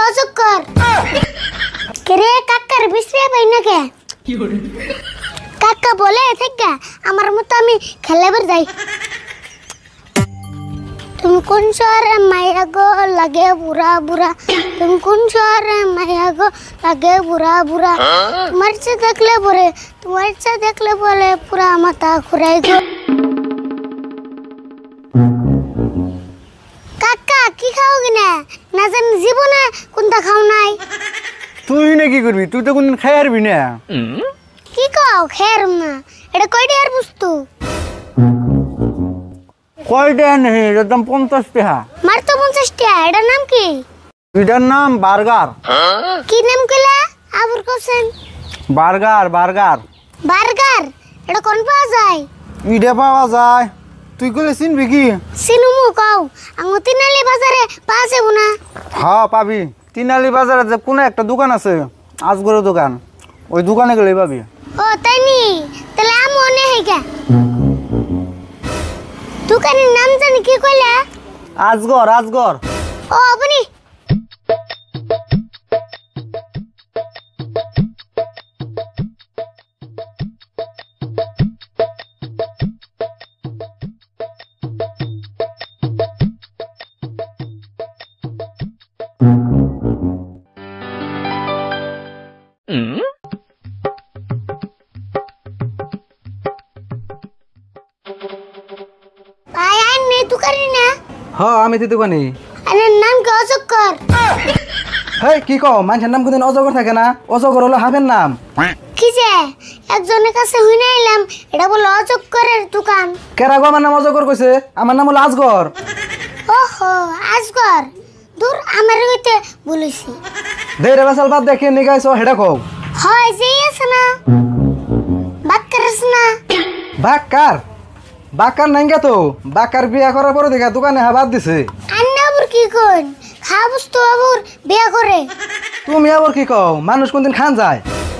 অজগর কেরে কাকার বিশ্রে পাই না কে কাকা বলে থেকে আমার মতো আমি খেলাবার যাই तुम कौन शहर माया गो लगे बुरा बुरा तुम कौन शहर माया गो लगे बुरा बुरा तुम्हारे से देख ले बोले तुम्हारे से देख ले बोले पूरा माथा खुराई गो काका की खाओगे ना जान जीवने कुंता खाओ नाई তুই না কি করবি তুই তো কোনদিন খাই আরবি না কি খাও খেরম না এটা কয়টা আর বুঝতো কয়টা নেই একদম 50 টাকা মার তো 50 টাকা এটার নাম কি এটার নাম বার্গার কি নাম কইলা আবুর কোসেন বার্গার বার্গার বার্গার এটা কোন পাওয়া যায় ইডে পাওয়া যায় তুই কইলে চিনবি কি সিনুমু কও আঙ্গুতিনালি বাজারে পাওয়া যাবে না হ্যাঁ পাবি তিনালি বাজারে যে কোন একটা দোকান আছে আজগরের দোকান ওই দোকানে গেলেই পাবি ও তাই নি তাহলে আমি মনে হইগা দোকানের নাম জানি কি কইলা আজগর আজগর ও আপনি হ্যাঁ আমি তো দোকানি আরে নাম কি অজগর হেই কি কও মানুষের নাম কোনদিন অজগর থাকে না অজগর হলো হাফের নাম কি যে একজনের কাছে হইনা এলাম এটা বলে অজগরের দোকান কেরা গো আমার নাম অজগর কইছে আমার নাম হলো আজগর ওহো আজগর দূর আমার হইতে বলেছি দেরে বাসাল বাদ দেখে নিগাইছো হেডা কও হয় যে আছে না বাক্কার আছে না বাক্কার বাক্কার নাইঙ্গা তো বাক্কার বিয়া করার পরে দেখা দোকানে হাবাদ দিছে আন্নাবুর কি কোন খাবস তো আবুর বিয়া করে তুমি আবার কি কও মানুষ কোনদিন খান যায়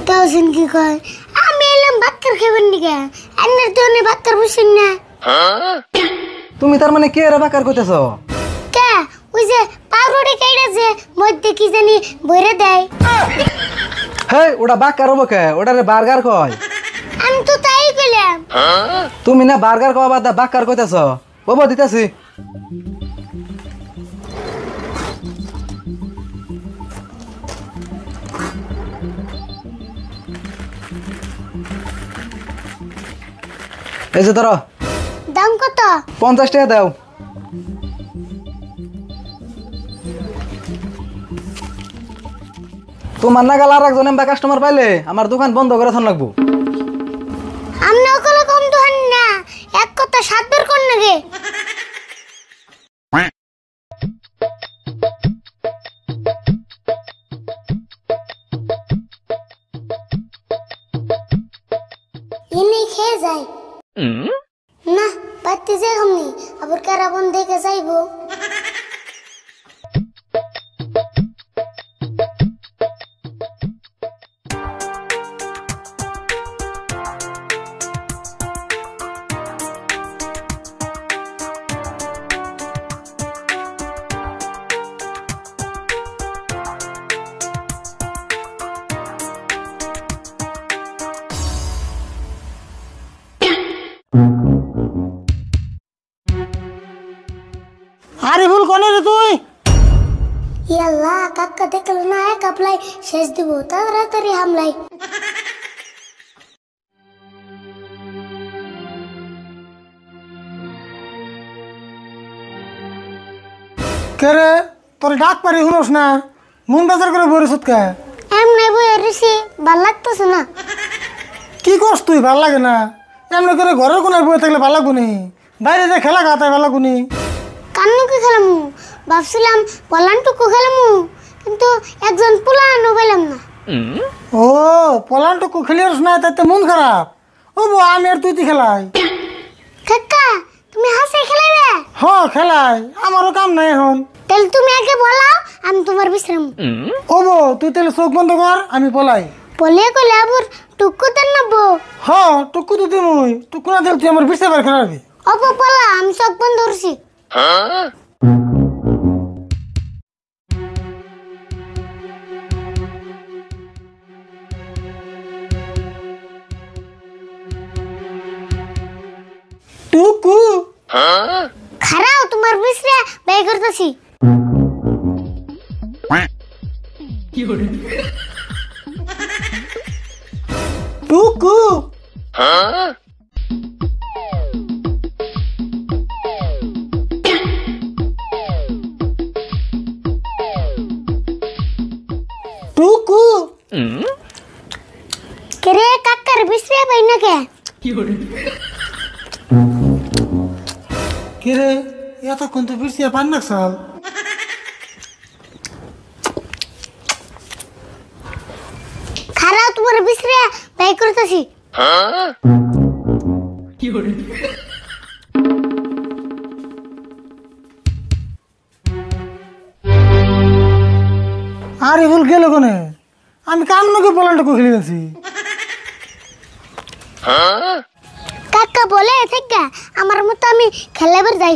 তাওসিন কি কয় আমি এলাম বাক্কার খাবেন নিকা আন্নার দোনে বাক্কার বসেন না তুমি তার মানে কে রে বাক্কার কইতেছো কে ওই যে পাউরুটি কাইড়া যে মধ্যে কি জানি বইরে দেয় হেই ওটা বাক্কার হবো কে ওটারে বার্গার কয় আমি তো তাই কইলাম তুমি না বার্গার কওয়া বাদ বাক্কার কইতেছো বাবা দিতাছি এই যে ধরো দাম কত 50 টাকা দাও তোমার নাগাল আর একজন এমবা কাস্টমার পাইলে আমার দোকান বন্ধ করে থান লাগবো আমনে ওকলে কম দোহান না এক কথা 7 বের কোন নাগে ইনি খেয়ে যায় না পাইতে যাই আমি আবার কারাবন দেখে যাইবো আরে ভুল কোনে রে তুই ইয়াল্লাহ কাকা দেখল না এক আপলাই শেষ দিব তাড়াতাড়ি হামলাই কে রে তোর ডাক পারি শুনোস না মন বাজার করে বরিস কে এমনি বই ঋষি ভাল লাগতেছে না কি করস তুই ভাল লাগে না এমনি করে ঘরের কোনায় বই থাকলে ভাল লাগবো নি বাইরে যে খেলা খাতায় ভাল লাগবো নি কান্নুকে খেলামু ভাবছিলাম পলানটুকু খেলামু কিন্তু একজন পোলানো পেলাম না ও পলানটুকু খেলিস না তাতে মন খারাপ ও বো আমি আর তুই খেলাই কাকা তুমি হাসে খেলাবে হ খেলাই আমারও কাম নাই এখন তাহলে তুমি আগে বলাও আমি তোমার বিশ্রাম ও বো তুই তাহলে চোখ বন্ধ কর আমি পলাই বলে কলে আবার টুকু দেন নাবো হ টুকু তো তুই টুকু না দিলে তুই আমার বিশ্বে বার খেলাবি অপো পলা আমি চোখ বন্ধ করছি খারাও তোমার বিশ্রে বাই করতেছি। টুকু টুকু কেরে কাকার বিশ্রে বাই না কে? কে রে এতক্ষণ তো ফিরছি পান না সাল। খারাও তোমার বিশ্রে বাই করতেছি। আর এগুলো গেল কোনে? আমি কাম নাকি বলানটা খেলে গেছি। কাকা বলে থেকে আমার মতো আমি খেলাবার যাই।